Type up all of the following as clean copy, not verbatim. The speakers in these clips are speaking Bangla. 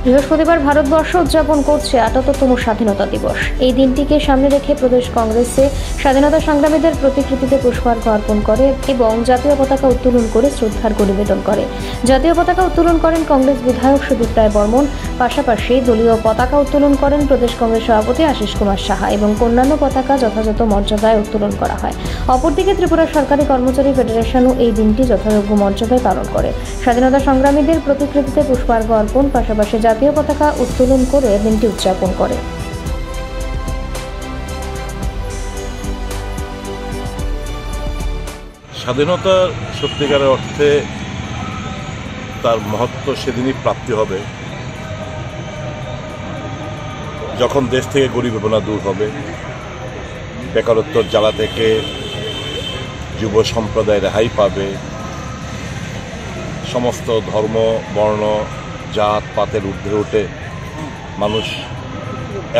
বৃহস্পতিবার ভারতবর্ষ উদযাপন করছে ৭৮তম স্বাধীনতা দিবস। এই দিনটিকে সামনে রেখে প্রদেশ কংগ্রেসে স্বাধীনতা সংগ্রামীদের প্রতিকৃতিতে পুষ্পার্ঘ অর্পণ করে এবং জাতীয় পতাকা উত্তোলন করে শ্রদ্ধার্ঘ নিবেদন করে। জাতীয় পতাকা উত্তোলন করেন কংগ্রেস বিধায়ক সুদীপ রায় বর্মন। পাশাপাশি দলীয় পতাকা উত্তোলন করেন প্রদেশ কংগ্রেস সভাপতি আশিস কুমার সাহা এবং অন্যান্য পতাকা যথাযথ মর্যাদায় উত্তোলন করা হয়। অপরদিকে ত্রিপুরা সরকারি কর্মচারী ফেডারেশনও এই দিনটি যথাযোগ্য মর্যাদায় পালন করে। স্বাধীনতা সংগ্রামীদের প্রতিকৃতিতে পুষ্পার্ঘ অর্পণ পাশাপাশি জাতীয় পতাকা উত্তোলন করে দিনটি উদযাপন করে। স্বাধীনতা সত্যিকারের অর্থে তার মহত্ব সেদিনই প্রাপ্তি হবে যখন দেশ থেকে গরিবনা দূর হবে, বেকারত্বর জ্বালা থেকে যুব সম্প্রদায় রেহাই পাবে, সমস্ত ধর্ম বর্ণ জাত পাতের ঊর্ধ্বে উঠে মানুষ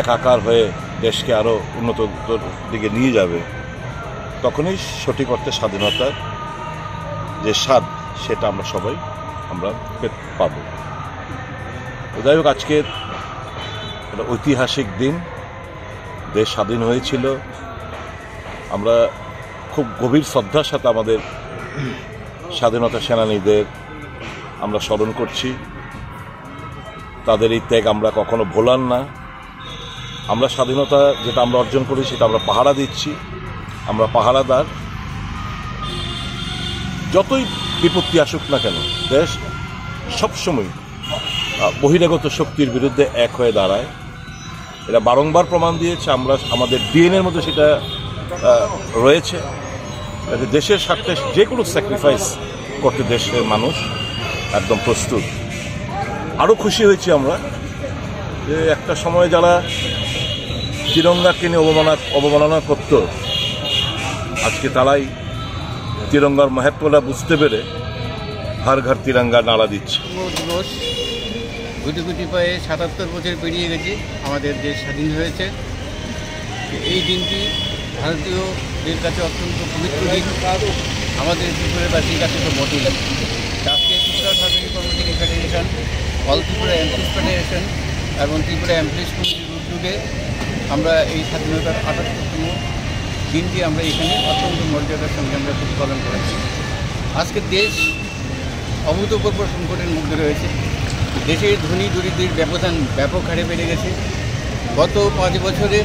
একাকার হয়ে দেশকে আরও উন্নত দিকে নিয়ে যাবে, তখনই সঠিক অর্থে স্বাধীনতার যে স্বাদ সেটা আমরা সবাই পাব। যাই হোক, আজকে একটা ঐতিহাসিক দিন, দেশ স্বাধীন হয়েছিল। আমরা খুব গভীর শ্রদ্ধার সাথে আমাদের স্বাধীনতা সেনানীদের আমরা স্মরণ করছি। তাদের এই ত্যাগ আমরা কখনো ভোলার না। আমরা স্বাধীনতা যেটা আমরা অর্জন করি সেটা আমরা পাহারা দিচ্ছি, আমরা পাহারাদার। যতই বিপত্তি আসুক না কেন, দেশ সবসময় বহিরাগত শক্তির বিরুদ্ধে এক হয়ে দাঁড়ায়। এটা বারংবার প্রমাণ দিয়েছে। আমরা আমাদের ডিএনএর মধ্যে সেটা রয়েছে। দেশের স্বার্থে যে কোনো স্যাক্রিফাইস করতে দেশের মানুষ একদম প্রস্তুত। আরও খুশি হয়েছি আমরা যে একটা সময় যারা তিরঙ্গাকে নিয়ে অবমাননা করত, আজকে তারাই তিরঙ্গার মহত্বটা বুঝতে পেরে হর ঘর তিরঙ্গা নাড়া দিচ্ছে। দিবস গুটি গুটি পায়ে ৭৭ বছর পেরিয়ে গেছে, আমাদের দেশ স্বাধীন হয়েছে। এই দিনটি ভারতীয়দের কাছে অত্যন্ত পবিত্র দিন, আমাদের ত্রিপুরাবাসীর কাছে তো বটেই। আজকে ত্রিপুরা সরকারি কর্মচারী federation, all Tripura employees federation এবং ত্রিপুরা এমপ্লয়িজ কমিটির উদ্যোগে আমরা এই স্বাধীনতার ৭৮তম দিনটি আমরা এখানে অত্যন্ত মর্যাদার সঙ্গে আমরা প্রতিপালন করেছি। আজকে দেশ অভূতপূর্ব সংকটের মধ্যে রয়েছে। দেশের ধনী দরিদ্রের ব্যবধান ব্যাপক হারে বেড়ে গেছে। গত ৫ বছরে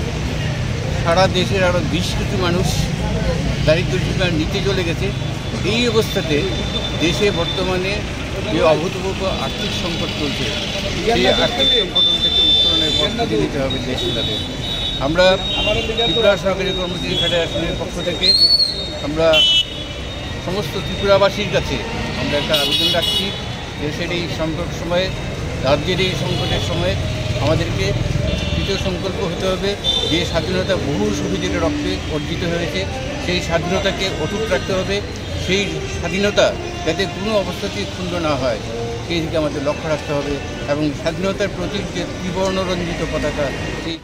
সারা দেশের আরও ২০ কোটি মানুষ দারিদ্র্য সীমার নিচে চলে গেছে। এই অবস্থাতে দেশে বর্তমানে যে অভূতপূর্ব আর্থিক সংকট চলছে, সেই আর্থিক সংকট থেকে উত্তরণের প্রস্তুতি নিতে হবে দেশগুলোকে। আমরা ত্রিপুরা সরকারি কর্মচারী ফেডারেশনের পক্ষ থেকে আমরা সমস্ত ত্রিপুরাবাসীর কাছে আমরা একটা আবেদন রাখছি। দেশের এই সংকট সময়ে, রাজ্যের এই সংকটের সময়ে আমাদেরকে কৃত সংকল্প হতে হবে যে স্বাধীনতা বহু শহীদের রক্তে অর্জিত হয়েছে, সেই স্বাধীনতাকে অটুট রাখতে হবে। সেই স্বাধীনতা যাতে কোনো অবস্থাতেই ক্ষুণ্ণ না হয় সেই দিকে আমাদের লক্ষ্য রাখতে হবে এবং স্বাধীনতার প্রতীক যে ত্রিবর্ণরঞ্জিত পতাকা, সেই